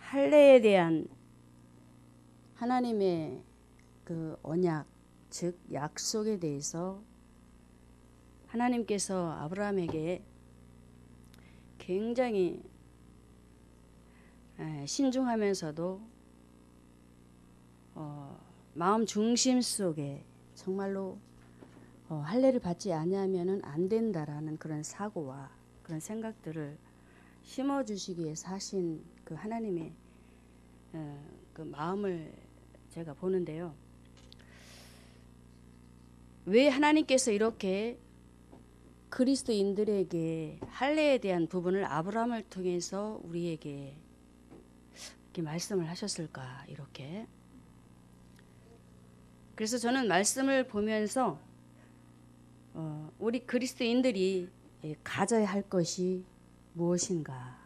할례에 대한 하나님의 그 언약, 즉 약속에 대해서 하나님께서 아브라함에게 굉장히 신중하면서도 마음 중심 속에 정말로 할례를 받지 아니하면은 안 된다라는 그런 사고와 그런 생각들을 심어주시기 위해서 하신 그 하나님의 그 마음을 제가 보는데요. 왜 하나님께서 이렇게 그리스도인들에게 할례에 대한 부분을 아브라함을 통해서 우리에게 이렇게 말씀을 하셨을까 이렇게. 그래서 저는 말씀을 보면서 우리 그리스도인들이 가져야 할 것이 무엇인가.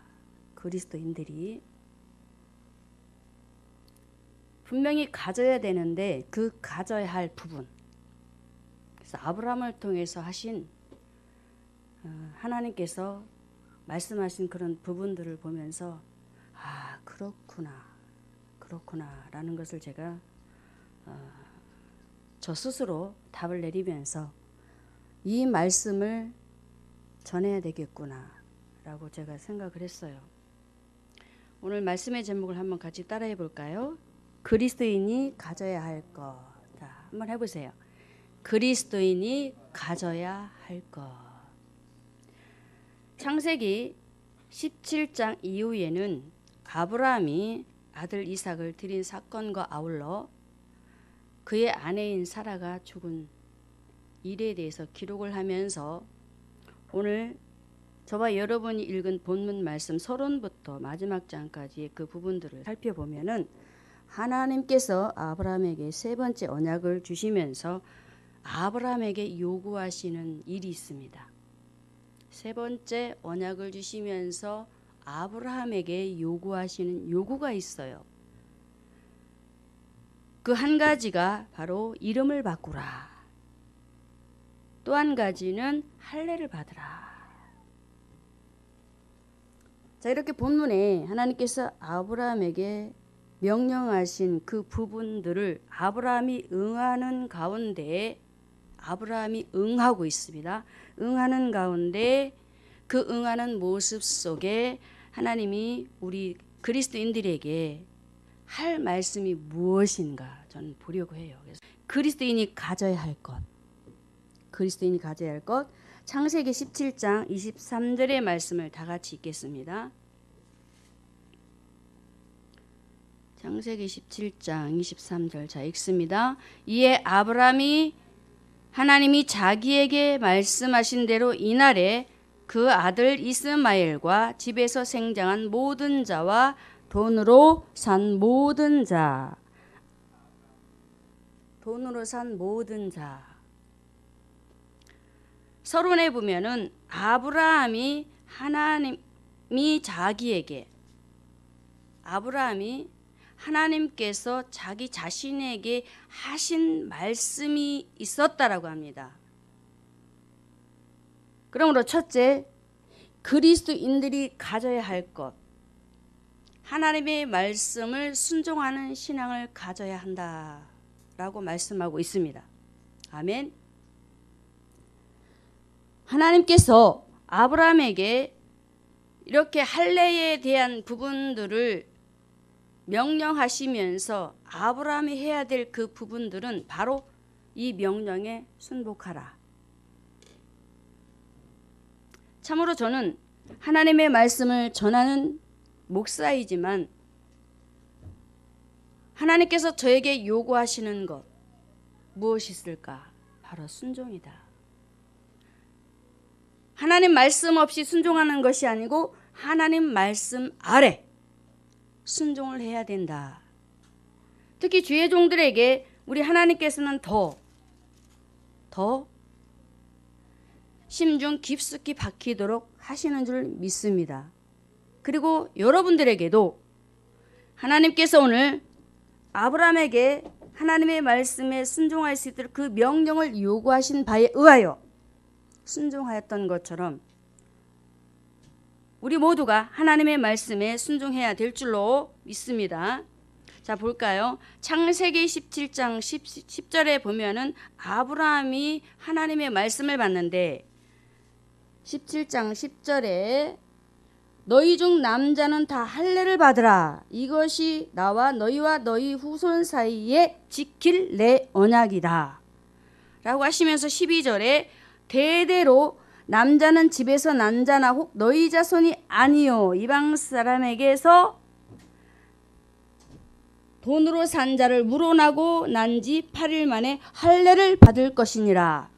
그리스도인들이 분명히 가져야 되는데 그 가져야 할 부분. 그래서 아브라함을 통해서 하신 하나님께서 말씀하신 그런 부분들을 보면서 아 그렇구나 라는 것을 제가 저 스스로 답을 내리면서 이 말씀을 전해야 되겠구나 라고 제가 생각을 했어요. 오늘 말씀의 제목을 한번 같이 따라해 볼까요? 그리스도인이 가져야 할 것. 자, 한번 해보세요. 그리스도인이 가져야 할 것. 창세기 17장 이후에는 아브라함이 아들 이삭을 드린 사건과 아울러 그의 아내인 사라가 죽은 일에 대해서 기록을 하면서 오늘 저와 여러분이 읽은 본문 말씀 서론부터 마지막 장까지의 그 부분들을 살펴보면은 하나님께서 아브라함에게 세 번째 언약을 주시면서 아브라함에게 요구하시는 일이 있습니다. 세 번째 언약을 주시면서 아브라함에게 요구하시는 요구가 있어요. 그 한 가지가 바로 이름을 바꾸라. 또 한 가지는 할례를 받으라. 자, 이렇게 본문에 하나님께서 아브라함에게 명령하신 그 부분들을 아브라함이 응하는 가운데 아브라함이 응하고 있습니다. 응하는 가운데 그 응하는 모습 속에 하나님이 우리 그리스도인들에게 할 말씀이 무엇인가 저는 보려고 해요. 그래서 그리스도인이 가져야 할 것. 그리스도인이 가져야 할 것. 창세기 17장 23절의 말씀을 다 같이 읽겠습니다. 창세기 17장 23절 자 읽습니다. 이에 아브라함이 하나님이 자기에게 말씀하신 대로 이날에 그 아들 이스마엘과 집에서 생장한 모든 자와 돈으로 산 모든 자. 돈으로 산 모든 자. 서론에 보면은 아브라함이 하나님께서 자기 자신에게 하신 말씀이 있었다라고 합니다. 그러므로 첫째, 그리스도인들이 가져야 할 것. 하나님의 말씀을 순종하는 신앙을 가져야 한다라고 말씀하고 있습니다. 아멘. 하나님께서 아브라함에게 이렇게 할례에 대한 부분들을 명령하시면서 아브라함이 해야 될 그 부분들은 바로 이 명령에 순복하라. 참으로 저는 하나님의 말씀을 전하는 목사이지만 하나님께서 저에게 요구하시는 것 무엇이 있을까? 바로 순종이다. 하나님 말씀 없이 순종하는 것이 아니고 하나님 말씀 아래 순종을 해야 된다. 특히 주의 종들에게 우리 하나님께서는 더 심중 깊숙이 박히도록 하시는 줄 믿습니다. 그리고 여러분들에게도 하나님께서 오늘 아브라함에게 하나님의 말씀에 순종할 수 있도록 그 명령을 요구하신 바에 의하여 순종하였던 것처럼 우리 모두가 하나님의 말씀에 순종해야 될 줄로 믿습니다. 자, 볼까요? 창세기 17장 10절에 보면은 아브라함이 하나님의 말씀을 받는데 17장 10절에 너희 중 남자는 다 할례를 받으라. 이것이 나와 너희와 너희 후손 사이에 지킬 내 언약이다. 라고 하시면서 12절에 대대로 남자는 집에서 난 자나 혹 너희 자손이 아니요 이방 사람에게서 돈으로 산 자를 물어나고 난 지 8일 만에 할례를 받을 것이니라.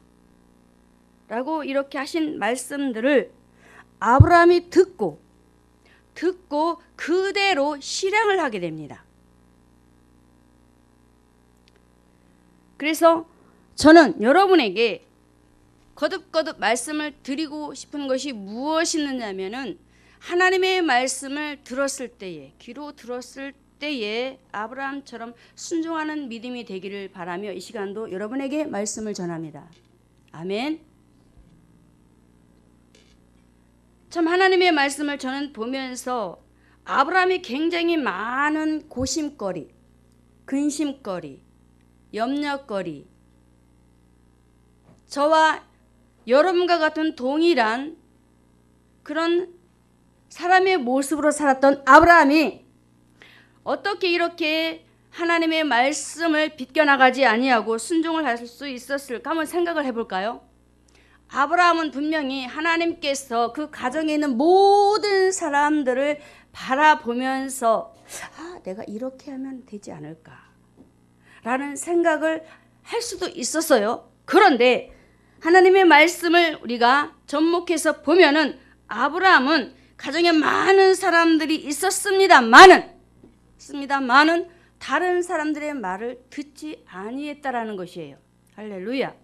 라고 이렇게 하신 말씀들을 아브라함이 듣고 그대로 실행을 하게 됩니다. 그래서 저는 여러분에게 거듭거듭 말씀을 드리고 싶은 것이 무엇이냐면은 하나님의 말씀을 들었을 때에 귀로 들었을 때에 아브라함처럼 순종하는 믿음이 되기를 바라며 이 시간도 여러분에게 말씀을 전합니다. 아멘. 참 하나님의 말씀을 저는 보면서 아브라함이 굉장히 많은 고심거리, 근심거리, 염려거리, 저와 여러분과 같은 동일한 그런 사람의 모습으로 살았던 아브라함이 어떻게 이렇게 하나님의 말씀을 비껴나가지 아니하고 순종을 할 수 있었을까 한번 생각을 해볼까요? 아브라함은 분명히 하나님께서 그 가정에 있는 모든 사람들을 바라보면서 내가 이렇게 하면 되지 않을까 라는 생각을 할 수도 있었어요. 그런데 하나님의 말씀을 우리가 접목해서 보면은 아브라함은 가정에 많은 사람들이 있었습니다만은 다른 사람들의 말을 듣지 아니했다라는 것이에요. 할렐루야.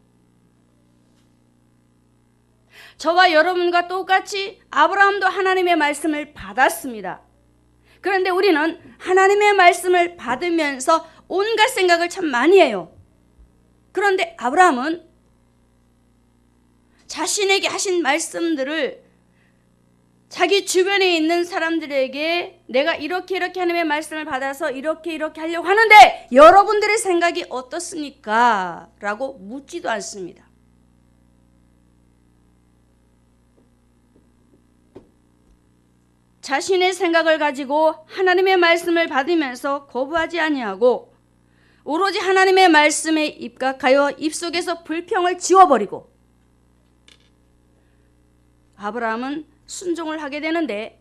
저와 여러분과 똑같이 아브라함도 하나님의 말씀을 받았습니다. 그런데 우리는 하나님의 말씀을 받으면서 온갖 생각을 참 많이 해요. 그런데 아브라함은 자신에게 하신 말씀들을 자기 주변에 있는 사람들에게 내가 이렇게 하나님의 말씀을 받아서 이렇게 하려고 하는데 여러분들의 생각이 어떻습니까? 라고 묻지도 않습니다. 자신의 생각을 가지고 하나님의 말씀을 받으면서 거부하지 아니하고 오로지 하나님의 말씀에 입각하여 입속에서 불평을 지워버리고 아브라함은 순종을 하게 되는데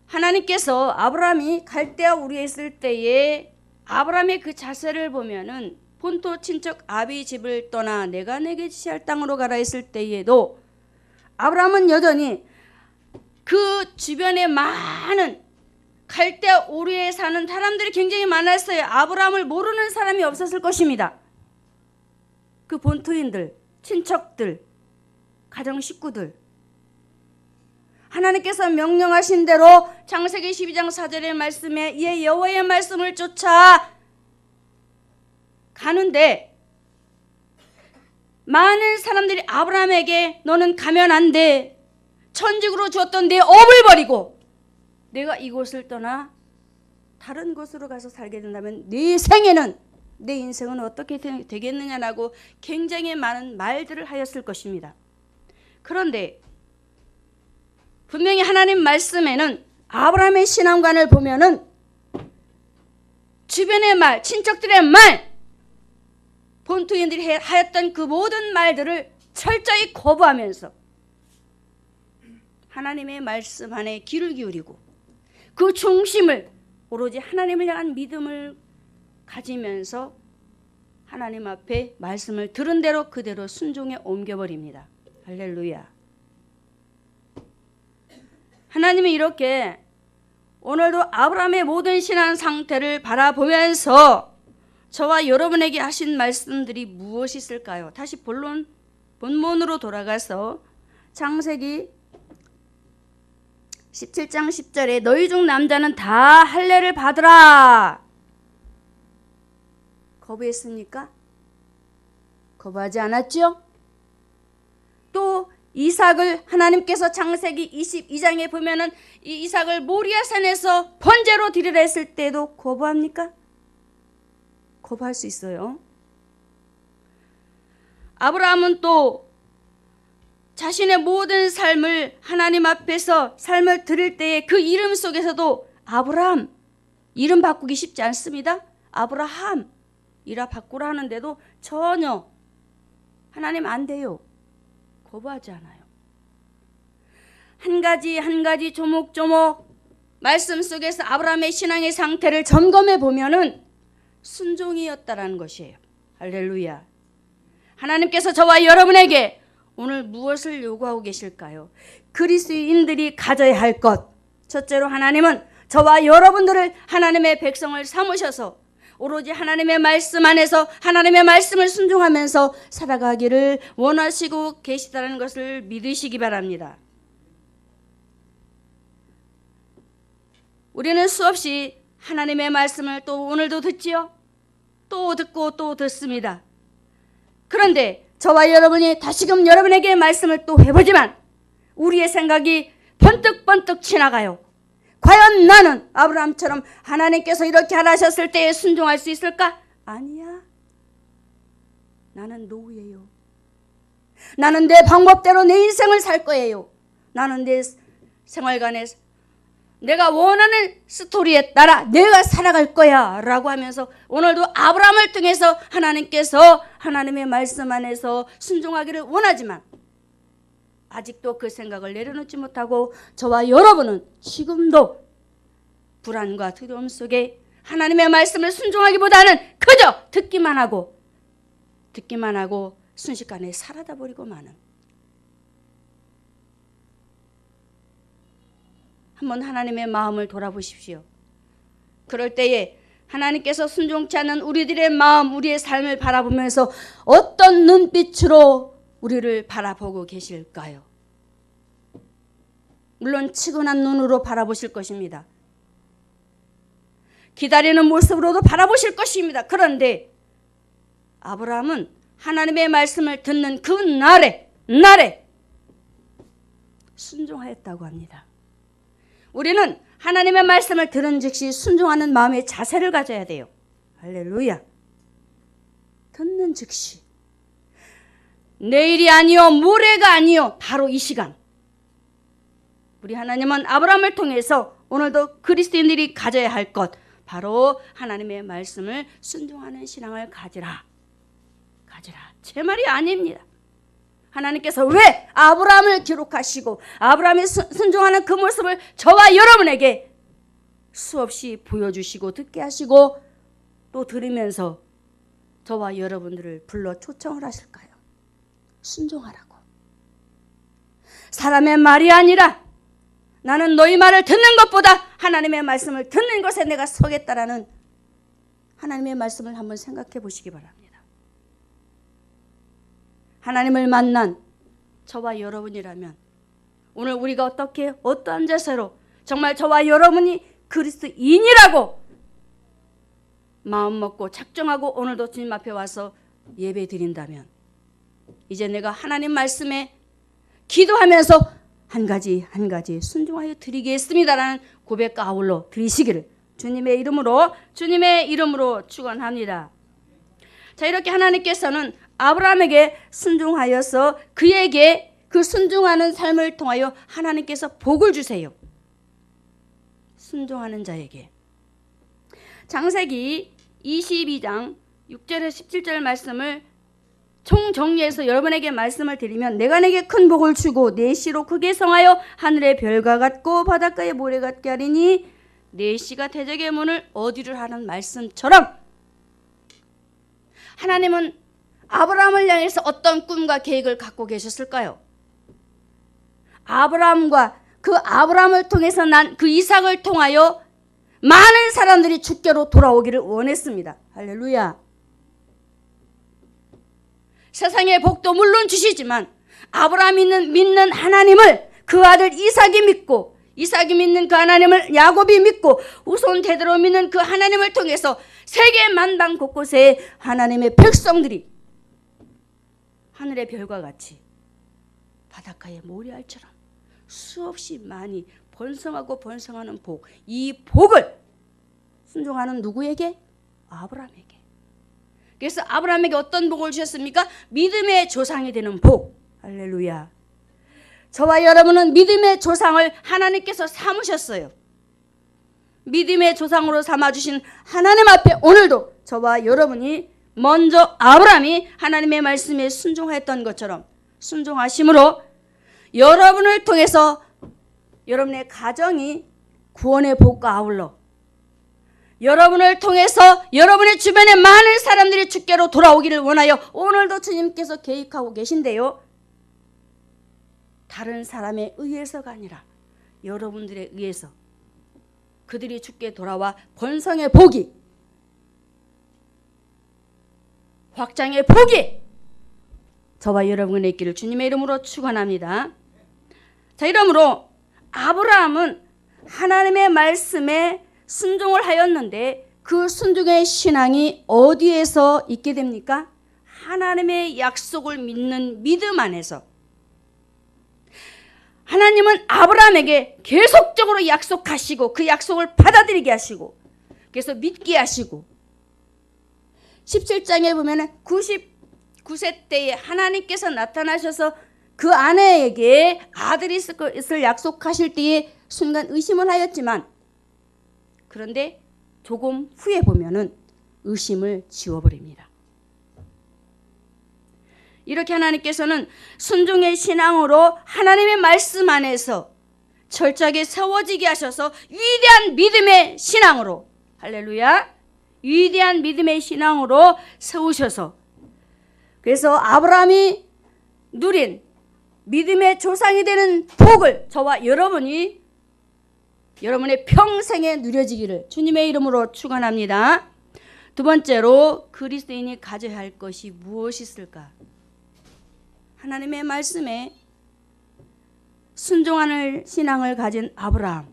하나님께서 아브라함이 갈대아 우르에 있을 때에 아브라함의 그 자세를 보면은 본토 친척 아비 집을 떠나 내가 내게 지시할 땅으로 가라 했을 때에도 아브라함은 여전히 그 주변에 많은 갈대아 우르에 사는 사람들이 굉장히 많았어요. 아브라함을 모르는 사람이 없었을 것입니다. 그 본토인들, 친척들, 가정 식구들. 하나님께서 명령하신 대로 창세기 12장 4절의 말씀에 이에 여호와의 말씀을 쫓아 가는데 많은 사람들이 아브라함에게 너는 가면 안 돼. 천직으로 주었던 내 업을 버리고 내가 이곳을 떠나 다른 곳으로 가서 살게 된다면 내 인생은 어떻게 되겠느냐라고 굉장히 많은 말들을 하였을 것입니다. 그런데 분명히 하나님 말씀에는 아브라함의 신앙관을 보면은 주변의 말, 친척들의 말, 본토인들이 하였던 그 모든 말들을 철저히 거부하면서 하나님의 말씀 안에 귀를 기울이고 그 중심을 오로지 하나님을 향한 믿음을 가지면서 하나님 앞에 말씀을 들은 대로 그대로 순종에 옮겨버립니다. 할렐루야. 하나님이 이렇게 오늘도 아브라함의 모든 신앙 상태를 바라보면서 저와 여러분에게 하신 말씀들이 무엇이 있을까요? 다시 본문으로 돌아가서 창세기 17장 10절에 너희 중 남자는 다 할례를 받으라. 거부했습니까? 거부하지 않았죠? 또 이삭을 하나님께서 창세기 22장에 보면은 이 이삭을 모리아산에서 번제로 드리라 했을 때도 거부합니까? 거부할 수 있어요. 아브라함은 또 자신의 모든 삶을 하나님 앞에서 삶을 드릴 때에 그 이름 속에서도 아브라함, 이름 바꾸기 쉽지 않습니다. 아브라함이라 바꾸라 하는데도 전혀 하나님 안 돼요. 거부하지 않아요. 한 가지 조목조목 말씀 속에서 아브라함의 신앙의 상태를 점검해 보면은 순종이었다라는 것이에요. 할렐루야. 하나님께서 저와 여러분에게 오늘 무엇을 요구하고 계실까요? 그리스도인들이 가져야 할 것. 첫째로 하나님은 저와 여러분들을 하나님의 백성을 삼으셔서 오로지 하나님의 말씀 안에서 하나님의 말씀을 순종하면서 살아가기를 원하시고 계시다는 것을 믿으시기 바랍니다. 우리는 수없이 하나님의 말씀을 또 오늘도 듣지요. 또 듣고 또 듣습니다. 그런데 저와 여러분이 다시금 여러분에게 말씀을 또 해보지만 우리의 생각이 번뜩번뜩 지나가요. 과연 나는 아브라함처럼 하나님께서 이렇게 하라셨을 때에 순종할 수 있을까? 아니야. 나는 노예요. 나는 내 방법대로 내 인생을 살 거예요. 나는 내 생활관에 내가 원하는 스토리에 따라 내가 살아갈 거야 라고 하면서 오늘도 아브라함을 통해서 하나님께서 하나님의 말씀 안에서 순종하기를 원하지만 아직도 그 생각을 내려놓지 못하고 저와 여러분은 지금도 불안과 두려움 속에 하나님의 말씀을 순종하기보다는 그저 듣기만 하고 순식간에 사라져 버리고 마는. 한번 하나님의 마음을 돌아보십시오. 그럴 때에 하나님께서 순종치 않는 우리들의 마음, 우리의 삶을 바라보면서 어떤 눈빛으로 우리를 바라보고 계실까요? 물론 치근한 눈으로 바라보실 것입니다. 기다리는 모습으로도 바라보실 것입니다. 그런데 아브라함은 하나님의 말씀을 듣는 그 날에 순종하였다고 합니다. 우리는 하나님의 말씀을 들은 즉시 순종하는 마음의 자세를 가져야 돼요. 할렐루야. 듣는 즉시. 내일이 아니요, 모레가 아니요, 바로 이 시간. 우리 하나님은 아브라함을 통해서 오늘도 그리스도인들이 가져야 할 것, 바로 하나님의 말씀을 순종하는 신앙을 가지라. 제 말이 아닙니다. 하나님께서 왜 아브라함을 기록하시고 아브라함이 순종하는 그 모습을 저와 여러분에게 수없이 보여주시고 듣게 하시고 또 들으면서 저와 여러분들을 불러 초청을 하실까요? 순종하라고. 사람의 말이 아니라 나는 너희 말을 듣는 것보다 하나님의 말씀을 듣는 것에 내가 서겠다라는 하나님의 말씀을 한번 생각해 보시기 바랍니다. 하나님을 만난 저와 여러분이라면 오늘 우리가 어떠한 자세로 정말 저와 여러분이 그리스도인이라고 마음먹고 작정하고 오늘도 주님 앞에 와서 예배 드린다면 이제 내가 하나님 말씀에 기도하면서 한 가지 순종하여 드리겠습니다라는 고백과 아울러 드리시기를 주님의 이름으로 축원합니다. 자, 이렇게 하나님께서는 아브라함에게 순종하여서 그에게 그 순종하는 삶을 통하여 하나님께서 복을 주세요. 순종하는 자에게. 창세기 22장 6절에서 17절 말씀을 총정리해서 여러분에게 말씀을 드리면 내가 내게 큰 복을 주고 내 씨로 크게 성하여 하늘의 별과 같고 바닷가의 모래 같게 하리니 내 씨가 대적의 문을 어디를 하는 말씀처럼 하나님은 아브라함을 향해서 어떤 꿈과 계획을 갖고 계셨을까요? 그 아브라함을 통해서 난 그 이삭을 통하여 많은 사람들이 주께로 돌아오기를 원했습니다. 할렐루야. 세상의 복도 물론 주시지만 아브라함이 믿는 하나님을 그 아들 이삭이 믿고 이삭이 믿는 그 하나님을 야곱이 믿고 후손 대대로 믿는 그 하나님을 통해서 세계 만방 곳곳에 하나님의 백성들이 하늘의 별과 같이 바닷가의 모래알처럼 수없이 많이 번성하고 번성하는 복, 이 복을 순종하는 누구에게? 아브라함에게. 그래서 아브라함에게 어떤 복을 주셨습니까? 믿음의 조상이 되는 복. 할렐루야. 저와 여러분은 믿음의 조상을 하나님께서 삼으셨어요. 믿음의 조상으로 삼아주신 하나님 앞에 오늘도 저와 여러분이 먼저 아브라함이 하나님의 말씀에 순종했던 것처럼 순종하심으로 여러분을 통해서 여러분의 가정이 구원의 복과 아울러 여러분을 통해서 여러분의 주변에 많은 사람들이 주께로 돌아오기를 원하여 오늘도 주님께서 계획하고 계신데요. 다른 사람에 의해서가 아니라 여러분들에 의해서 그들이 주께 돌아와 번성의 복이, 확장의 복이 저와 여러분의 있기를 주님의 이름으로 축원합니다. 자, 이러므로 아브라함은 하나님의 말씀에 순종을 하였는데 그 순종의 신앙이 어디에서 있게 됩니까? 하나님의 약속을 믿는 믿음 안에서. 하나님은 아브라함에게 계속적으로 약속하시고 그 약속을 받아들이게 하시고 그래서 믿게 하시고 17장에 보면 99세 때에 하나님께서 나타나셔서 그 아내에게 아들이 있을 것을 약속하실 때에 순간 의심을 하였지만 그런데 조금 후에 보면은 의심을 지워버립니다. 이렇게 하나님께서는 순종의 신앙으로 하나님의 말씀 안에서 철저하게 세워지게 하셔서 위대한 믿음의 신앙으로, 할렐루야, 위대한 믿음의 신앙으로 세우셔서 그래서 아브라함이 누린 믿음의 조상이 되는 복을 저와 여러분이 여러분의 평생에 누려지기를 주님의 이름으로 축원합니다. 두 번째로 그리스도인이 가져야 할 것이 무엇이 있을까? 하나님의 말씀에 순종하는 신앙을 가진 아브라함.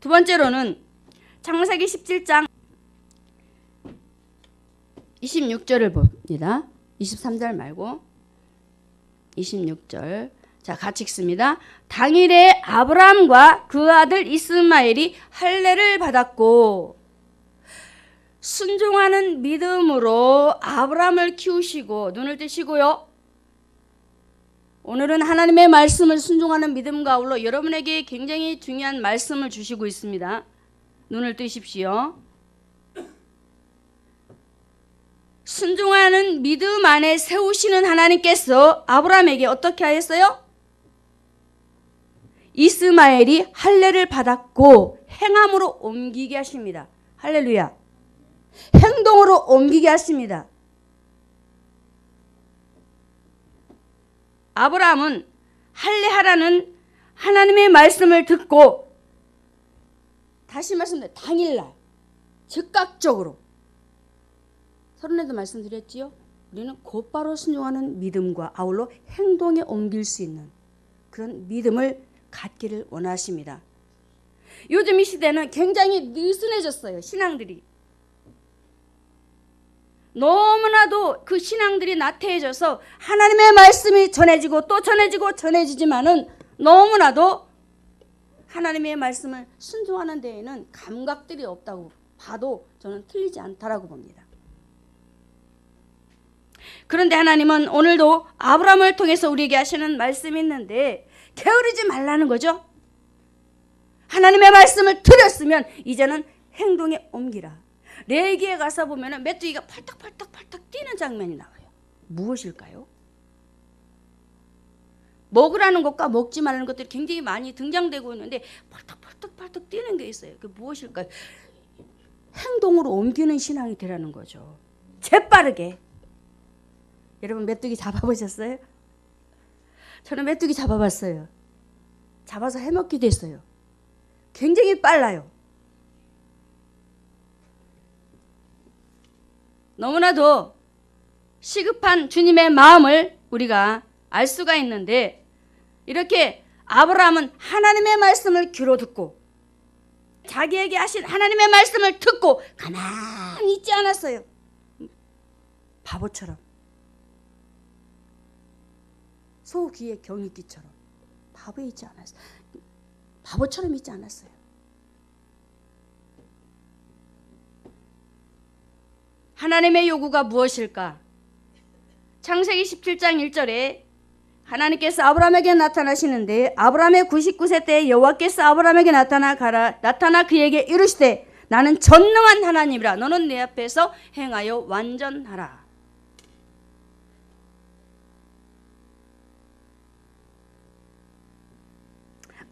두 번째로는 창세기 17장 26절을 봅니다. 23절 말고 26절. 자, 같이 읽습니다. 당일에 아브라함과 그 아들 이스마엘이 할례를 받았고 순종하는 믿음으로 아브라함을 키우시고 눈을 뜨시고요. 오늘은 하나님의 말씀을 순종하는 믿음과 아울러 여러분에게 굉장히 중요한 말씀을 주시고 있습니다. 눈을 뜨십시오. 순종하는 믿음 안에 세우시는 하나님께서 아브라함에게 어떻게 하였어요? 이스마엘이 할례를 받았고 행함으로 옮기게 하십니다. 할렐루야. 행동으로 옮기게 하십니다. 아브라함은 할례하라는 하나님의 말씀을 듣고 다시 말씀드려요. 당일날 즉각적으로 서론에도 말씀드렸지요. 우리는 곧바로 순종하는 믿음과 아울러 행동에 옮길 수 있는 그런 믿음을 갖기를 원하십니다. 요즘 이 시대는 굉장히 느슨해졌어요. 신앙들이. 너무나도 그 신앙들이 나태해져서 하나님의 말씀이 전해지고 또 전해지고 전해지지만은 너무나도 하나님의 말씀을 순종하는 데에는 감각들이 없다고 봐도 저는 틀리지 않다라고 봅니다. 그런데 하나님은 오늘도 아브라함을 통해서 우리에게 하시는 말씀이 있는데 게으르지 말라는 거죠. 하나님의 말씀을 들었으면 이제는 행동에 옮기라. 레위기에 가서 보면 메뚜기가 팔딱팔딱 뛰는 장면이 나와요. 무엇일까요? 먹으라는 것과 먹지 말라는 것들이 굉장히 많이 등장되고 있는데 팔딱팔딱 뛰는 게 있어요. 그게 무엇일까요? 행동으로 옮기는 신앙이 되라는 거죠. 재빠르게. 여러분 메뚜기 잡아보셨어요? 저는 메뚜기 잡아봤어요. 잡아서 해먹기도 했어요. 굉장히 빨라요. 너무나도 시급한 주님의 마음을 우리가 알 수가 있는데 이렇게 아브라함은 하나님의 말씀을 귀로 듣고 자기에게 하신 하나님의 말씀을 듣고 가만히 있지 않았어요. 바보처럼. 소 귀에 경이 끼처럼 바보처럼 있지 않았어요. 하나님의 요구가 무엇일까? 창세기 17장 1절에 하나님께서 아브라함에게 나타나시는데 아브라함의 99세 때 여호와께서 아브라함에게 나타나 그에게 이르시되 나는 전능한 하나님이라 너는 내 앞에서 행하여 완전하라.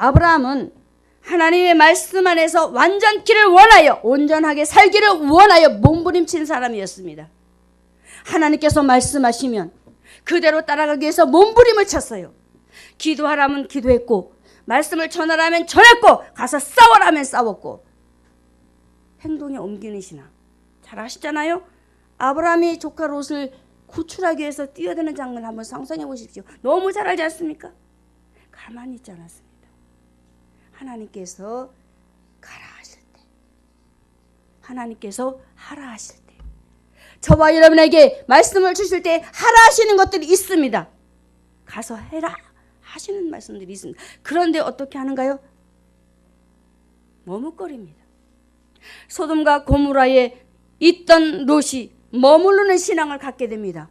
아브라함은 하나님의 말씀 안에서 완전키를 원하여 온전하게 살기를 원하여 몸부림친 사람이었습니다. 하나님께서 말씀하시면 그대로 따라가기 위해서 몸부림을 쳤어요. 기도하라면 기도했고 말씀을 전하라면 전했고 가서 싸워라면 싸웠고 행동에 옮기는 신앙 잘 아시잖아요. 아브라함이 조카 롯을 구출하기 위해서 뛰어드는 장면 한번 상상해 보십시오. 너무 잘 알지 않습니까? 가만히 있지 않았습니다. 하나님께서 가라 하실 때, 하나님께서 하라 하실 때, 저와 여러분에게 말씀을 주실 때 하라 하시는 것들이 있습니다. 가서 해라 하시는 말씀들이 있습니다. 그런데 어떻게 하는가요? 머뭇거립니다. 소돔과 고모라에 있던 롯이 머무르는 신앙을 갖게 됩니다.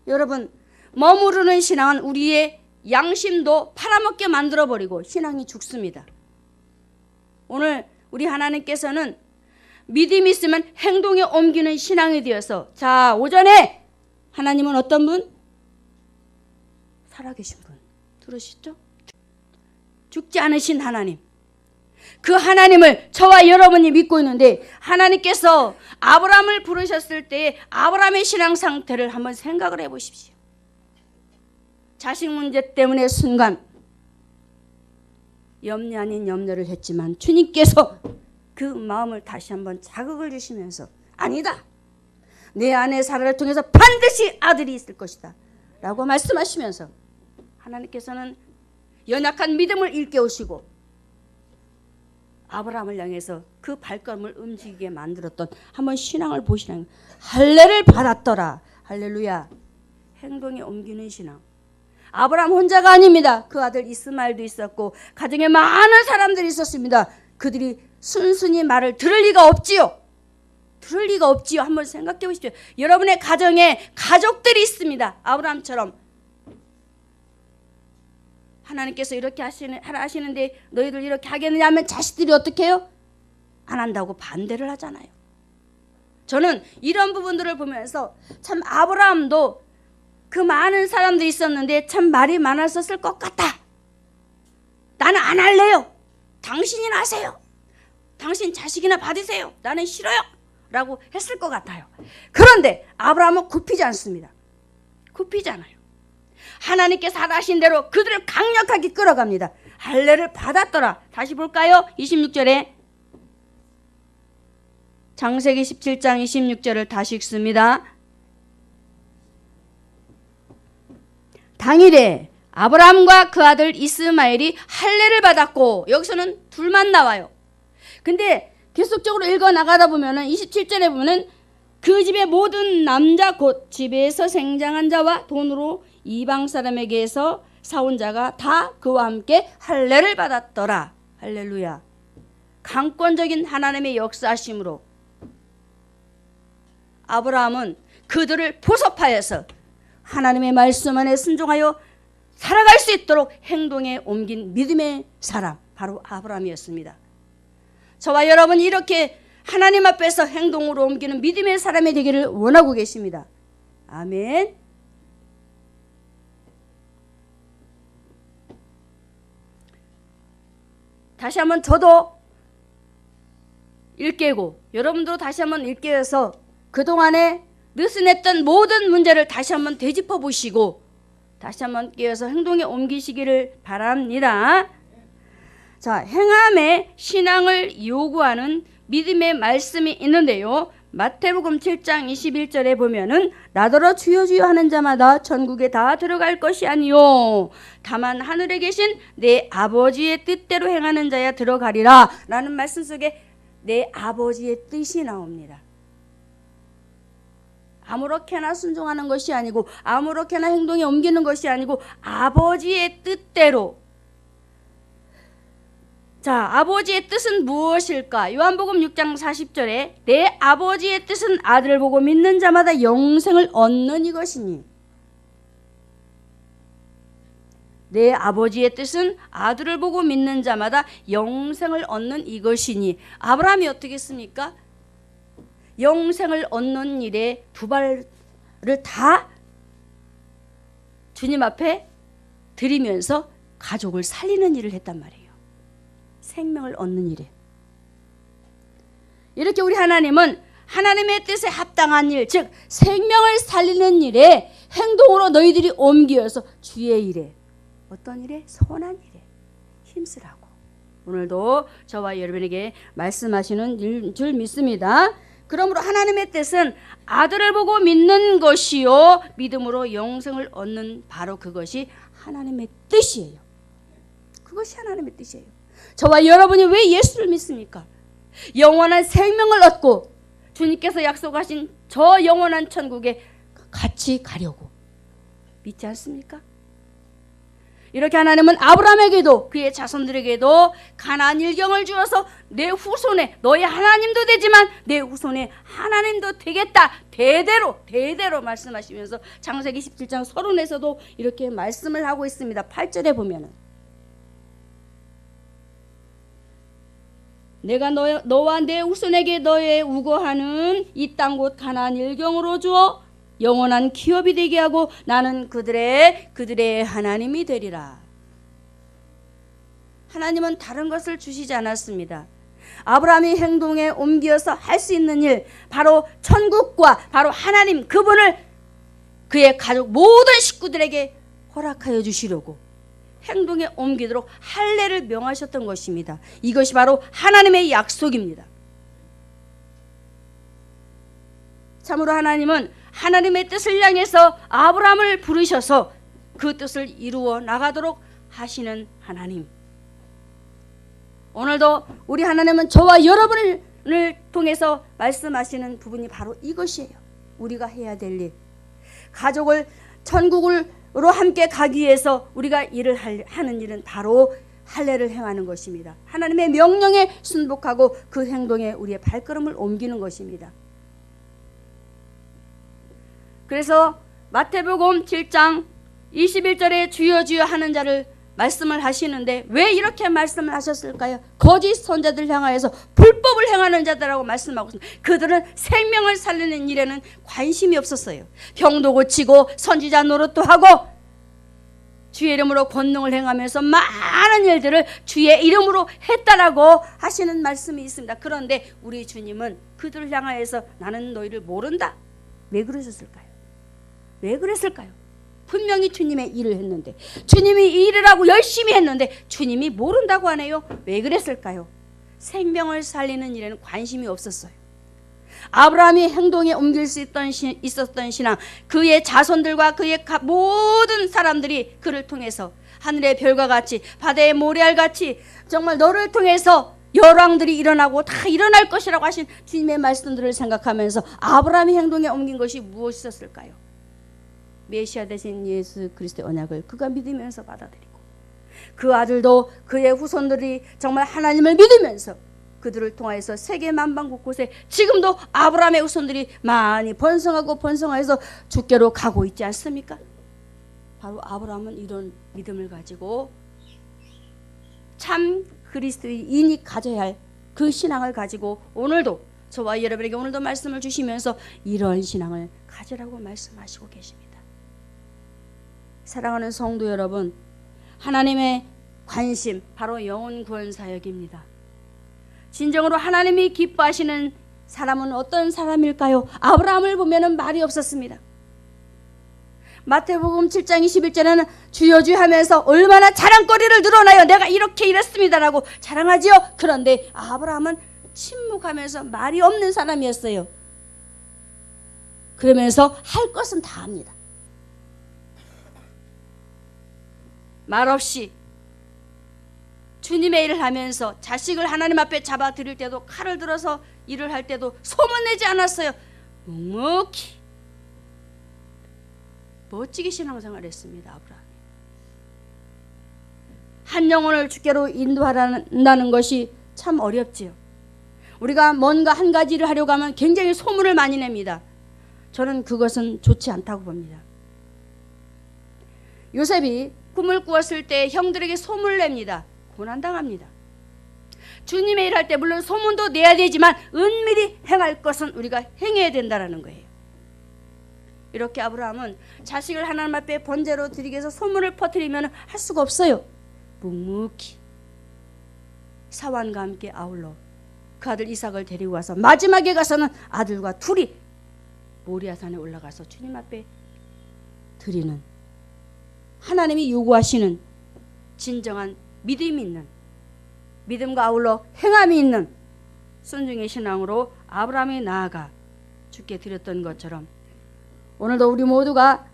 여러분, 머무르는 신앙은 우리의 양심도 팔아먹게 만들어버리고 신앙이 죽습니다. 오늘 우리 하나님께서는 믿음이 있으면 행동에 옮기는 신앙이 되어서, 자, 오전에 하나님은 어떤 분? 살아계신 분 들으시죠? 죽지 않으신 하나님, 그 하나님을 저와 여러분이 믿고 있는데 하나님께서 아브라함을 부르셨을 때 아브라함의 신앙 상태를 한번 생각을 해보십시오. 자식 문제 때문에 순간 염려 아닌 염려를 했지만 주님께서 그 마음을 다시 한번 자극을 주시면서 아니다, 내 아내 사라를 통해서 반드시 아들이 있을 것이다 라고 말씀하시면서 하나님께서는 연약한 믿음을 일깨우시고 아브라함을 향해서 그 발걸음을 움직이게 만들었던 한번 신앙을 보시라는 거예요. 할례를 받았더라. 할렐루야. 행동에 옮기는 신앙. 아브라함 혼자가 아닙니다. 그 아들 이스마엘도 있었고 가정에 많은 사람들이 있었습니다. 그들이 순순히 말을 들을 리가 없지요. 들을 리가 없지요. 한번 생각해 보십시오. 여러분의 가정에 가족들이 있습니다. 아브라함처럼 하나님께서 이렇게 하라 하시는데 너희들 이렇게 하겠느냐 하면 자식들이 어떻게 해요? 안 한다고 반대를 하잖아요. 저는 이런 부분들을 보면서 참 아브라함도 그 많은 사람들이 있었는데 참 말이 많았었을 것 같다. 나는 안 할래요. 당신이나 하세요. 당신 자식이나 받으세요. 나는 싫어요. 라고 했을 것 같아요. 그런데 아브라함은 굽히지 않습니다. 굽히지 않아요. 하나님께서 하라신 대로 그들을 강력하게 끌어갑니다. 할례를 받았더라. 다시 볼까요? 26절에 창세기 17장 26절을 다시 읽습니다. 당일에 아브라함과 그 아들 이스마엘이 할례를 받았고, 여기서는 둘만 나와요. 근데 계속적으로 읽어 나가다 보면은 27절에 보면은 그 집의 모든 남자 곧 집에서 생장한 자와 돈으로 이방 사람에게서 사온 자가 다 그와 함께 할례를 받았더라. 할렐루야. 강권적인 하나님의 역사하심으로 아브라함은 그들을 포섭하여서 하나님의 말씀 안에 순종하여 살아갈 수 있도록 행동에 옮긴 믿음의 사람, 바로 아브라함이었습니다. 저와 여러분이 이렇게 하나님 앞에서 행동으로 옮기는 믿음의 사람이 되기를 원하고 계십니다. 아멘. 다시 한번 저도 일깨고 여러분도 다시 한번 일깨워서 그동안에 느슨했던 모든 문제를 다시 한번 되짚어 보시고 다시 한번 깨어서 행동에 옮기시기를 바랍니다. 자, 행함에 신앙을 요구하는 믿음의 말씀이 있는데요. 마태복음 7장 21절에 보면은 나더러 주여 주여 하는 자마다 천국에 다 들어갈 것이 아니요 다만 하늘에 계신 내 아버지의 뜻대로 행하는 자야 들어가리라 라는 말씀 속에 내 아버지의 뜻이 나옵니다. 아무렇게나 순종하는 것이 아니고 아무렇게나 행동에 옮기는 것이 아니고 아버지의 뜻대로. 자, 아버지의 뜻은 무엇일까? 요한복음 6장 40절에 내 아버지의 뜻은 아들을 보고 믿는 자마다 영생을 얻는 이것이니. 내 아버지의 뜻은 아들을 보고 믿는 자마다 영생을 얻는 이것이니. 아브라함이 어떻게 했습니까? 영생을 얻는 일에 두 발을 다 주님 앞에 드리면서 가족을 살리는 일을 했단 말이에요. 생명을 얻는 일에. 이렇게 우리 하나님은 하나님의 뜻에 합당한 일, 즉 생명을 살리는 일에 행동으로 너희들이 옮겨서 주의 일에, 어떤 일에? 선한 일에 힘쓰라고 오늘도 저와 여러분에게 말씀하시는 줄 믿습니다. 그러므로 하나님의 뜻은 아들을 보고 믿는 것이요 믿음으로 영생을 얻는 바로 그것이 하나님의 뜻이에요. 그것이 하나님의 뜻이에요. 저와 여러분이 왜 예수를 믿습니까? 영원한 생명을 얻고 주님께서 약속하신 저 영원한 천국에 같이 가려고 믿지 않습니까? 이렇게 하나님은 아브라함에게도 그의 자손들에게도 가나안 일경을 주어서 내 후손에 너의 하나님도 되지만 내 후손에 하나님도 되겠다. 대대로 말씀하시면서 창세기 17장 서론에서도 이렇게 말씀을 하고 있습니다. 8절에 보면은 내가 너와 내 후손에게 너의 우거하는 이 땅 곧 가나안 일경으로 주어 영원한 기업이 되게 하고 나는 그들의 하나님이 되리라. 하나님은 다른 것을 주시지 않았습니다. 아브라함이 행동에 옮겨서 할 수 있는 일, 바로 천국과 바로 하나님 그분을 그의 가족 모든 식구들에게 허락하여 주시려고 행동에 옮기도록 할례를 명하셨던 것입니다. 이것이 바로 하나님의 약속입니다. 참으로 하나님은 하나님의 뜻을 향해서 아브라함을 부르셔서 그 뜻을 이루어 나가도록 하시는 하나님. 오늘도 우리 하나님은 저와 여러분을 통해서 말씀하시는 부분이 바로 이것이에요. 우리가 해야 될 일. 가족을 천국으로 함께 가기 위해서 우리가 하는 일은 바로 할례를 행하는 것입니다. 하나님의 명령에 순복하고 그 행동에 우리의 발걸음을 옮기는 것입니다. 그래서 마태복음 7장 21절에 주여 주여 하는 자를 말씀을 하시는데 왜 이렇게 말씀을 하셨을까요? 거짓 선자들 향하여서 불법을 행하는 자들하고 말씀하고 있습니다. 그들은 생명을 살리는 일에는 관심이 없었어요. 병도 고치고 선지자 노릇도 하고 주의 이름으로 권능을 행하면서 많은 일들을 주의 이름으로 했다라고 하시는 말씀이 있습니다. 그런데 우리 주님은 그들을 향하여서 나는 너희를 모른다. 왜 그러셨을까요? 왜 그랬을까요? 분명히 주님의 일을 했는데, 주님이 이 일을 하고 열심히 했는데 주님이 모른다고 하네요. 왜 그랬을까요? 생명을 살리는 일에는 관심이 없었어요. 아브라함이 행동에 옮길 수 있었던 신앙, 그의 자손들과 그의 모든 사람들이 그를 통해서 하늘의 별과 같이 바다의 모래알같이 정말 너를 통해서 열왕들이 일어나고 다 일어날 것이라고 하신 주님의 말씀들을 생각하면서 아브라함이 행동에 옮긴 것이 무엇이었을까요? 메시아 되신 예수 그리스도의 언약을 그가 믿으면서 받아들이고 그 아들도 그의 후손들이 정말 하나님을 믿으면서 그들을 통하여서 세계 만방 곳곳에 지금도 아브라함의 후손들이 많이 번성해서 주께로 가고 있지 않습니까? 바로 아브라함은 이런 믿음을 가지고 참 그리스도인이 가져야 할 그 신앙을 가지고 오늘도 저와 여러분에게 오늘도 말씀을 주시면서 이런 신앙을 가지라고 말씀하시고 계십니다. 사랑하는 성도 여러분, 하나님의 관심 바로 영혼 구원 사역입니다. 진정으로 하나님이 기뻐하시는 사람은 어떤 사람일까요? 아브라함을 보면은 말이 없었습니다. 마태복음 7장 21절에는 주여 주여 하면서 얼마나 자랑거리를 늘어나요. 내가 이렇게 이랬습니다라고 자랑하지요. 그런데 아브라함은 침묵하면서 말이 없는 사람이었어요. 그러면서 할 것은 다 합니다. 말없이 주님의 일을 하면서 자식을 하나님 앞에 잡아 드릴 때도 칼을 들어서 일을 할 때도 소문내지 않았어요. 묵묵히 멋지게 신앙생활을 했습니다. 아브라함이. 한 영혼을 주께로 인도하라는 것이 참 어렵지요. 우리가 뭔가 한 가지를 하려고 하면 굉장히 소문을 많이 냅니다. 저는 그것은 좋지 않다고 봅니다. 요셉이 꿈을 꾸었을 때 형들에게 소문을 냅니다. 고난당합니다. 주님의 일할 때 물론 소문도 내야 되지만 은밀히 행할 것은 우리가 행해야 된다는 거예요. 이렇게 아브라함은 자식을 하나님 앞에 번제로 드리기 위해서 소문을 퍼뜨리면 할 수가 없어요. 묵묵히 사환과 함께 아울러 그 아들 이삭을 데리고 와서 마지막에 가서는 아들과 둘이 모리아산에 올라가서 주님 앞에 드리는, 하나님이 요구하시는 진정한 믿음이 있는, 믿음과 아울러 행함이 있는 순종의 신앙으로 아브라함이 나아가 주께 드렸던 것처럼 오늘도 우리 모두가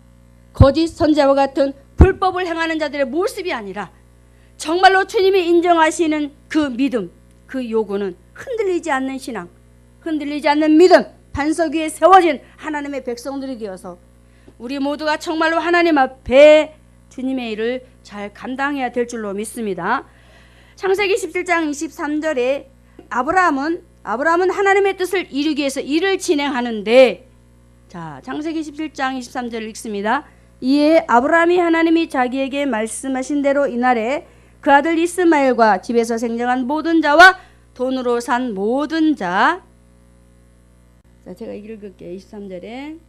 거짓 선지자와 같은 불법을 행하는 자들의 모습이 아니라 정말로 주님이 인정하시는 그 믿음, 그 요구는 흔들리지 않는 신앙, 흔들리지 않는 믿음, 반석 위에 세워진 하나님의 백성들이 되어서 우리 모두가 정말로 하나님 앞에 주님의 일을 잘 감당해야 될 줄로 믿습니다. 창세기 17장 23절에 아브라함은 하나님의 뜻을 이루기 위해서 일을 진행하는데, 자, 창세기 17장 23절을 읽습니다. 이에 아브라함이 하나님이 자기에게 말씀하신 대로 이날에 그 아들 이스마엘과 집에서 생장한 모든 자와 돈으로 산 모든 자, 자, 제가 읽을게요. 23절에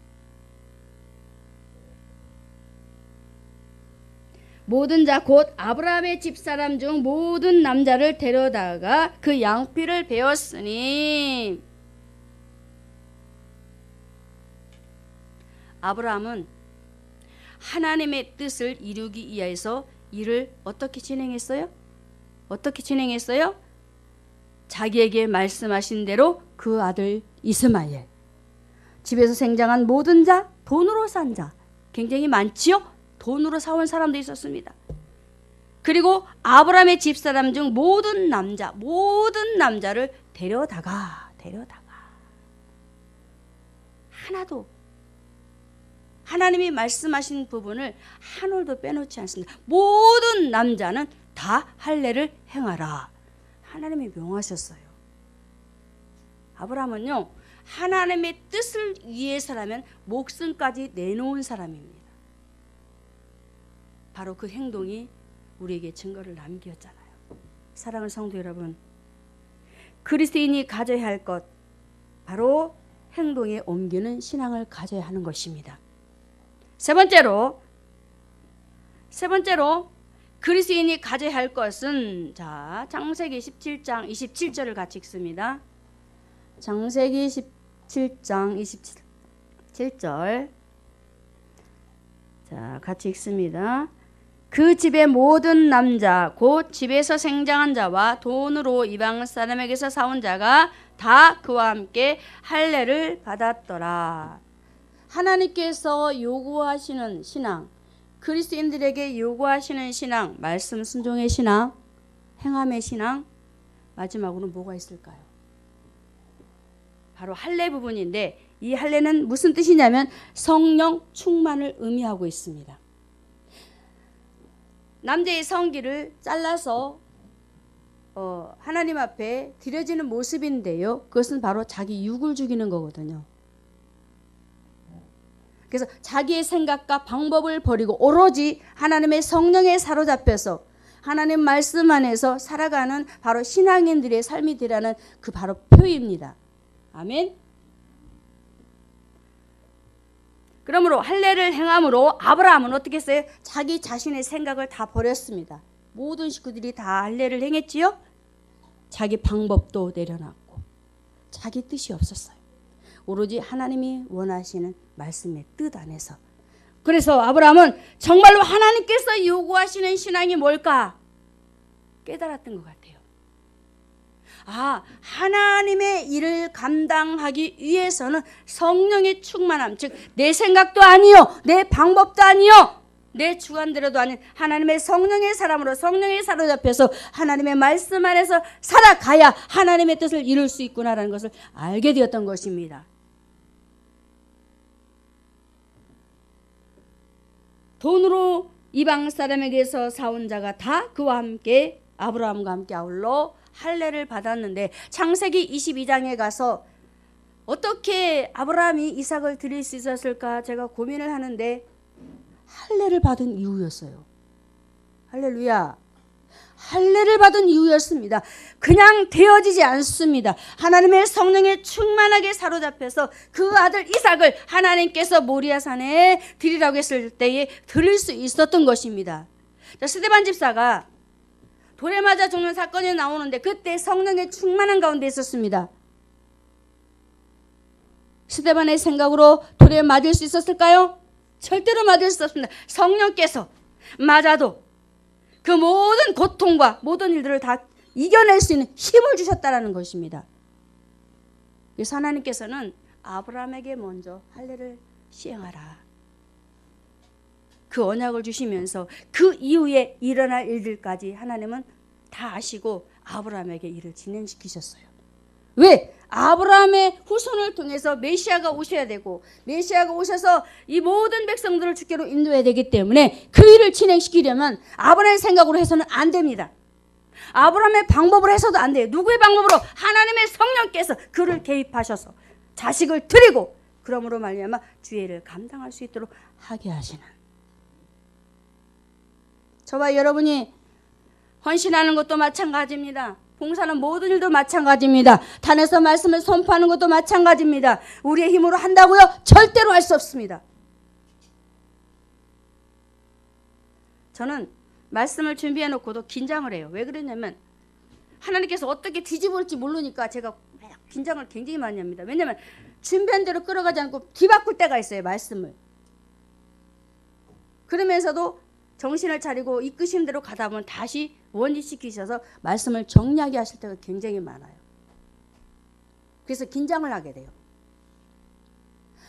모든 자 곧 아브라함의 집사람 중 모든 남자를 데려다가 그 양피를 베었으니, 아브라함은 하나님의 뜻을 이루기 위해서 일을 어떻게 진행했어요? 어떻게 진행했어요? 자기에게 말씀하신 대로 그 아들 이스마엘, 집에서 생장한 모든 자, 돈으로 산 자, 굉장히 많지요? 돈으로 사온 사람도 있었습니다. 그리고 아브라함의 집사람 중 모든 남자를 데려다가 하나도, 하나님이 말씀하신 부분을 한 올도 빼놓지 않습니다. 모든 남자는 다 할례를 행하라. 하나님이 명하셨어요. 아브라함은요, 하나님의 뜻을 위해서라면 목숨까지 내놓은 사람입니다. 바로 그 행동이 우리에게 증거를 남겼잖아요. 사랑하는 성도 여러분, 그리스도인이 가져야 할 것, 바로 행동에 옮기는 신앙을 가져야 하는 것입니다. 세 번째로 그리스도인이 가져야 할 것은, 자, 창세기 17장 27절을 같이 읽습니다. 창세기 17장 27절, 자, 같이 읽습니다. 그 집의 모든 남자 곧 집에서 생장한 자와 돈으로 이방 사람에게서 사온 자가 다 그와 함께 할례를 받았더라. 하나님께서 요구하시는 신앙, 그리스도인들에게 요구하시는 신앙, 말씀 순종의 신앙, 행함의 신앙, 마지막으로 뭐가 있을까요? 바로 할례 부분인데, 이 할례는 무슨 뜻이냐면 성령 충만을 의미하고 있습니다. 남자의 성기를 잘라서 하나님 앞에 드려지는 모습인데요, 그것은 바로 자기 육을 죽이는 거거든요. 그래서 자기의 생각과 방법을 버리고 오로지 하나님의 성령에 사로잡혀서 하나님 말씀 안에서 살아가는 바로 신앙인들의 삶이 되라는 그 바로 표입니다. 아멘. 그러므로 할례를 행함으로 아브라함은 어떻게 했어요? 자기 자신의 생각을 다 버렸습니다. 모든 식구들이 다 할례를 행했지요? 자기 방법도 내려놨고 자기 뜻이 없었어요. 오로지 하나님이 원하시는 말씀의 뜻 안에서. 그래서 아브라함은 정말로 하나님께서 요구하시는 신앙이 뭘까 깨달았던 것 같아요. 아, 하나님의 일을 감당하기 위해서는 성령의 충만함, 즉 내 생각도 아니요, 내 방법도 아니요, 내 주관대로도 아닌 하나님의 성령의 사람으로 성령에 사로잡혀서 하나님의 말씀 안에서 살아가야 하나님의 뜻을 이룰 수 있구나라는 것을 알게 되었던 것입니다. 돈으로 이방 사람에게서 사온 자가 다 그와 함께 아브라함과 함께 아울러 할례를 받았는데 창세기 22장에 가서 어떻게 아브라함이 이삭을 드릴 수 있었을까 제가 고민을 하는데 할례를 받은 이유였어요. 할렐루야. 할례를 받은 이유였습니다. 그냥 되어지지 않습니다. 하나님의 성령에 충만하게 사로잡혀서 그 아들 이삭을 하나님께서 모리아산에 드리라고 했을 때에 드릴 수 있었던 것입니다. 자, 스데반 집사가 돌에 맞아 죽는 사건이 나오는데 그때 성령의 충만한 가운데 있었습니다. 스데반의 생각으로 돌에 맞을 수 있었을까요? 절대로 맞을 수 없습니다. 성령께서 맞아도 그 모든 고통과 모든 일들을 다 이겨낼 수 있는 힘을 주셨다라는 것입니다. 그래서 하나님께서는 아브라함에게 먼저 할례를 시행하라. 그 언약을 주시면서 그 이후에 일어날 일들까지 하나님은 다 아시고 아브라함에게 일을 진행시키셨어요. 왜? 아브라함의 후손을 통해서 메시아가 오셔야 되고 메시아가 오셔서 이 모든 백성들을 주께로 인도해야 되기 때문에 그 일을 진행시키려면 아브라함의 생각으로 해서는 안 됩니다. 아브라함의 방법으로 해서도 안 돼요. 누구의 방법으로? 하나님의 성령께서 그를 개입하셔서 자식을 드리고 그러므로 말미암아 주의 일을 감당할 수 있도록 하게 하시는, 저와 여러분이 헌신하는 것도 마찬가지입니다. 봉사는 모든 일도 마찬가지입니다. 단에서 말씀을 선포하는 것도 마찬가지입니다. 우리의 힘으로 한다고요? 절대로 할 수 없습니다. 저는 말씀을 준비해 놓고도 긴장을 해요. 왜 그러냐면 하나님께서 어떻게 뒤집을지 모르니까 제가 긴장을 굉장히 많이 합니다. 왜냐하면 준비한 대로 끌어가지 않고 뒤바꿀 때가 있어요. 말씀을. 그러면서도 정신을 차리고 이끄신 대로 가다 보면 다시 원위시키셔서 말씀을 정리하게 하실 때가 굉장히 많아요. 그래서 긴장을 하게 돼요.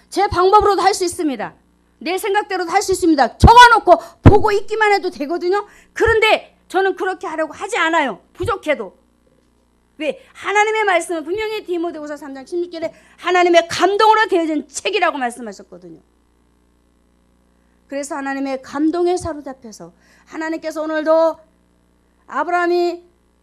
제 방법으로도 할 수 있습니다. 내 생각대로도 할 수 있습니다. 적어놓고 보고 있기만 해도 되거든요. 그런데 저는 그렇게 하려고 하지 않아요. 부족해도. 왜? 하나님의 말씀은 분명히 디모데후서 3장 16절에 하나님의 감동으로 되어진 책이라고 말씀하셨거든요. 그래서 하나님의 감동에 사로잡혀서 하나님께서 오늘도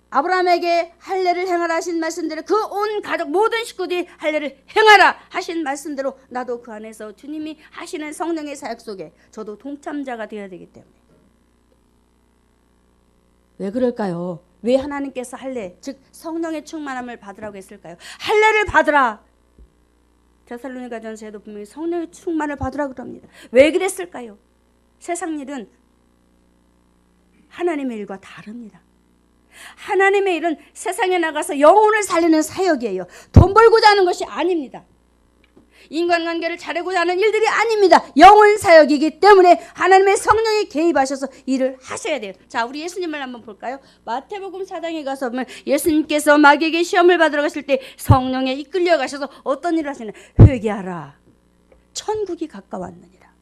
아브라함에게 할례를 행하라 하신 말씀대로 그 온 가족 모든 식구들이 할례를 행하라 하신 말씀대로 나도 그 안에서 주님이 하시는 성령의 사역 속에 저도 동참자가 되어야 되기 때문에. 왜 그럴까요? 왜 하나님께서 할례, 즉 성령의 충만함을 받으라고 했을까요? 할례를 받으라. 데살로니가전서에도 분명히 성령의 충만을 받으라고 그럽니다. 왜 그랬을까요? 세상 일은 하나님의 일과 다릅니다. 하나님의 일은 세상에 나가서 영혼을 살리는 사역이에요. 돈 벌고자 하는 것이 아닙니다. 인간관계를 잘하고자 하는 일들이 아닙니다. 영혼 사역이기 때문에 하나님의 성령이 개입하셔서 일을 하셔야 돼요. 자, 우리 예수님을 한번 볼까요? 마태복음 4장에 가서 보면 예수님께서 마귀에게 시험을 받으러 가실 때 성령에 이끌려 가셔서 어떤 일을 하시냐? 회개하라. 천국이 가까웠느니라.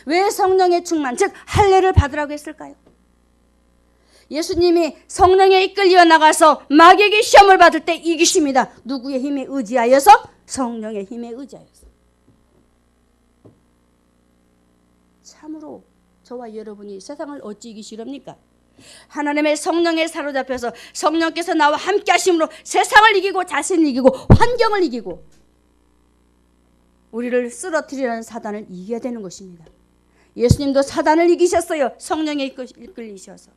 왜 성령의 충만, 즉 할례를 받으라고 했을까요? 예수님이 성령에 이끌려 나가서 마귀에게 시험을 받을 때 이기십니다. 누구의 힘에 의지하여서? 성령의 힘에 의지하여서. 참으로 저와 여러분이 세상을 어찌 이기시렵니까? 하나님의 성령에 사로잡혀서 성령께서 나와 함께 하심으로 세상을 이기고 자신을 이기고 환경을 이기고 우리를 쓰러뜨리려는 사단을 이겨야 되는 것입니다. 예수님도 사단을 이기셨어요. 성령에 이끌리셔서.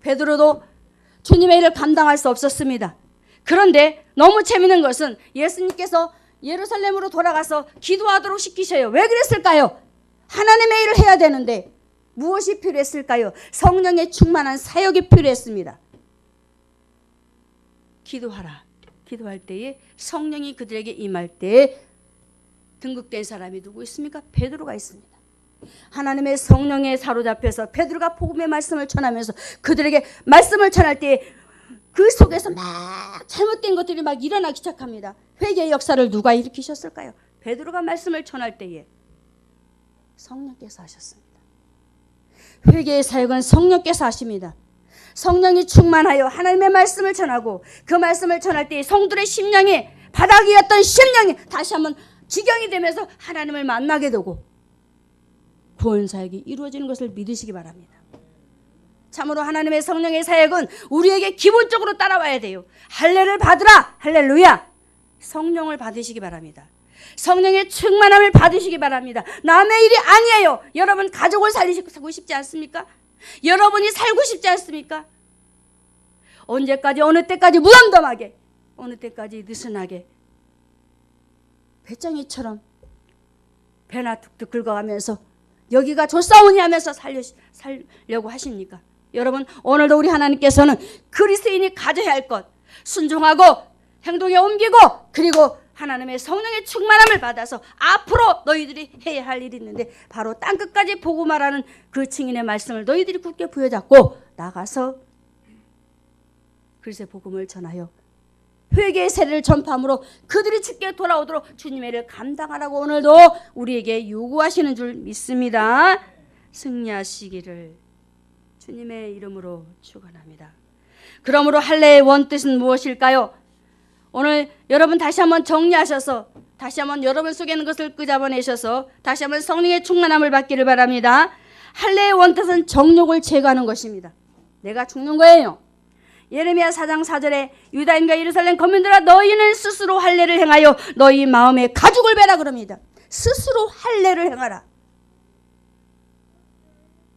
베드로도 주님의 일을 감당할 수 없었습니다. 그런데 너무 재미있는 것은 예수님께서 예루살렘으로 돌아가서 기도하도록 시키셔요. 왜 그랬을까요? 하나님의 일을 해야 되는데 무엇이 필요했을까요? 성령의 충만한 사역이 필요했습니다. 기도하라. 기도할 때에 성령이 그들에게 임할 때에 등극된 사람이 누구 있습니까? 베드로가 있습니다. 하나님의 성령에 사로잡혀서 베드로가 복음의 말씀을 전하면서 그들에게 말씀을 전할 때 그 속에서 막 잘못된 것들이 막 일어나기 시작합니다. 회개의 역사를 누가 일으키셨을까요? 베드로가 말씀을 전할 때에 성령께서 하셨습니다. 회개의 사역은 성령께서 하십니다. 성령이 충만하여 하나님의 말씀을 전하고 그 말씀을 전할 때에 성도의 심령이 바닥이었던 심령이 다시 한번 지경이 되면서 하나님을 만나게 되고 구원 사역이 이루어지는 것을 믿으시기 바랍니다. 참으로 하나님의 성령의 사역은 우리에게 기본적으로 따라와야 돼요. 할례를 받으라. 할렐루야. 성령을 받으시기 바랍니다. 성령의 충만함을 받으시기 바랍니다. 남의 일이 아니에요. 여러분 가족을 살리고 싶지 않습니까? 여러분이 살고 싶지 않습니까? 언제까지 어느 때까지 무덤덤하게 어느 때까지 느슨하게 배짱이처럼 배나 툭툭 긁어가면서 여기가 좋사오니 하면서 살려고 하십니까? 여러분 오늘도 우리 하나님께서는 그리스도인이 가져야 할 것 순종하고 행동에 옮기고 그리고 하나님의 성령의 충만함을 받아서 앞으로 너희들이 해야 할 일이 있는데 바로 땅끝까지 보고 말하는 그 증인의 말씀을 너희들이 굳게 부여잡고 나가서 그리스도의 복음을 전하여 회개의 세례를 전파함으로 그들이 주께 돌아오도록 주님의 일을 감당하라고 오늘도 우리에게 요구하시는 줄 믿습니다. 승리하시기를 주님의 이름으로 축원합니다. 그러므로 할례의 원뜻은 무엇일까요? 오늘 여러분 다시 한번 정리하셔서 다시 한번 여러분 속에 있는 것을 끄잡아내셔서 다시 한번 성령의 충만함을 받기를 바랍니다. 할례의 원뜻은 정욕을 제거하는 것입니다. 내가 죽는 거예요. 예레미야 4장 4절에 유다인과 예루살렘 거민들아 너희는 스스로 할례를 행하여 너희 마음에 가죽을 베라 그럽니다. 스스로 할례를 행하라.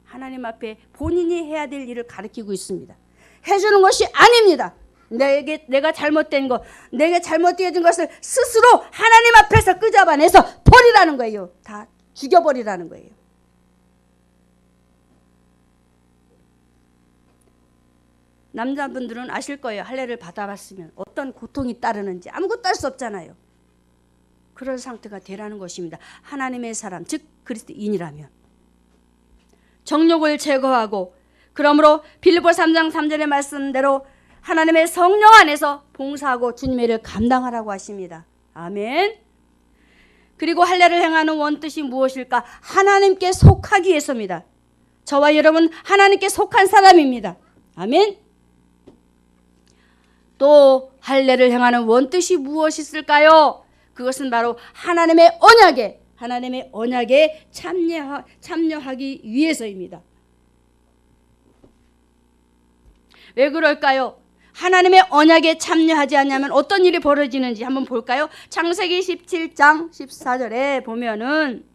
하나님 앞에 본인이 해야 될 일을 가르치고 있습니다. 해주는 것이 아닙니다. 내가 잘못된 것, 내게 잘못되어진 것을 스스로 하나님 앞에서 끄잡아내서 버리라는 거예요. 다 죽여버리라는 거예요. 남자분들은 아실 거예요. 할례를 받아봤으면 어떤 고통이 따르는지 아무것도 할 수 없잖아요. 그런 상태가 되라는 것입니다. 하나님의 사람, 즉 그리스도인이라면 정욕을 제거하고 그러므로 빌립보 3장 3절의 말씀대로 하나님의 성령 안에서 봉사하고 주님의 일을 감당하라고 하십니다. 아멘. 그리고 할례를 행하는 원뜻이 무엇일까? 하나님께 속하기 위해서입니다. 저와 여러분 하나님께 속한 사람입니다. 아멘. 또 할례를 행하는 원뜻이 무엇이 있을까요? 그것은 바로 하나님의 언약에 참여하기 위해서입니다. 왜 그럴까요? 하나님의 언약에 참여하지 않으면 어떤 일이 벌어지는지 한번 볼까요? 창세기 17장 14절에 보면은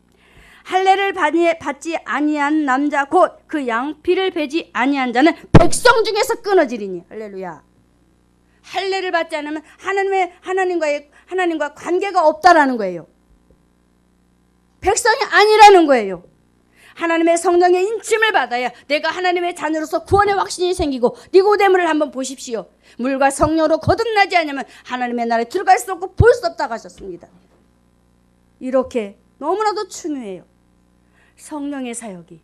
할례를 받지 아니한 남자 곧 그 양피를 베지 아니한 자는 백성 중에서 끊어지리니. 할렐루야. 할례를 받지 않으면 하나님과 관계가 없다라는 거예요. 백성이 아니라는 거예요. 하나님의 성령의 인침을 받아야 내가 하나님의 자녀로서 구원의 확신이 생기고 니고데모를 한번 보십시오. 물과 성령으로 거듭나지 않으면 하나님의 나라에 들어갈 수 없고 볼 수 없다고 하셨습니다. 이렇게 너무나도 중요해요. 성령의 사역이.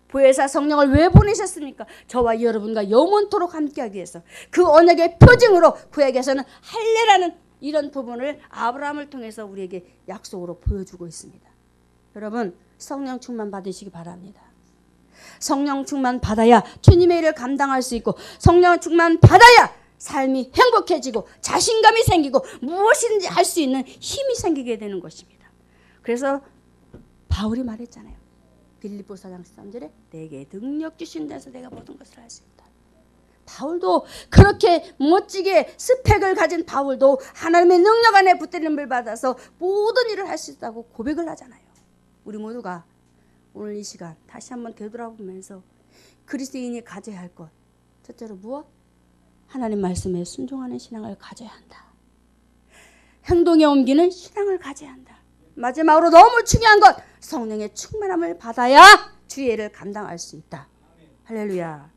보혜사 성령을 왜 보내셨습니까? 저와 여러분과 영원토록 함께하기 위해서. 그 언약의 표징으로 구약에서는 할례라는 이런 부분을 아브라함을 통해서 우리에게 약속으로 보여주고 있습니다. 여러분 성령 충만 받으시기 바랍니다. 성령 충만 받아야 주님의 일을 감당할 수 있고 성령 충만 받아야 삶이 행복해지고 자신감이 생기고 무엇인지 할 수 있는 힘이 생기게 되는 것입니다. 그래서 바울이 말했잖아요. 빌립보 4장 13절에 내게 능력 주신 데서 내가 모든 것을 할 수 있다. 바울도 그렇게 멋지게 스펙을 가진 바울도 하나님의 능력 안에 붙들림을 받아서 모든 일을 할 수 있다고 고백을 하잖아요. 우리 모두가 오늘 이 시간 다시 한번 되돌아보면서 그리스도인이 가져야 할 것 첫째로 무엇? 하나님 말씀에 순종하는 신앙을 가져야 한다. 행동에 옮기는 신앙을 가져야 한다. 마지막으로 너무 중요한 것 성령의 충만함을 받아야 주의 일을 감당할 수 있다. 할렐루야.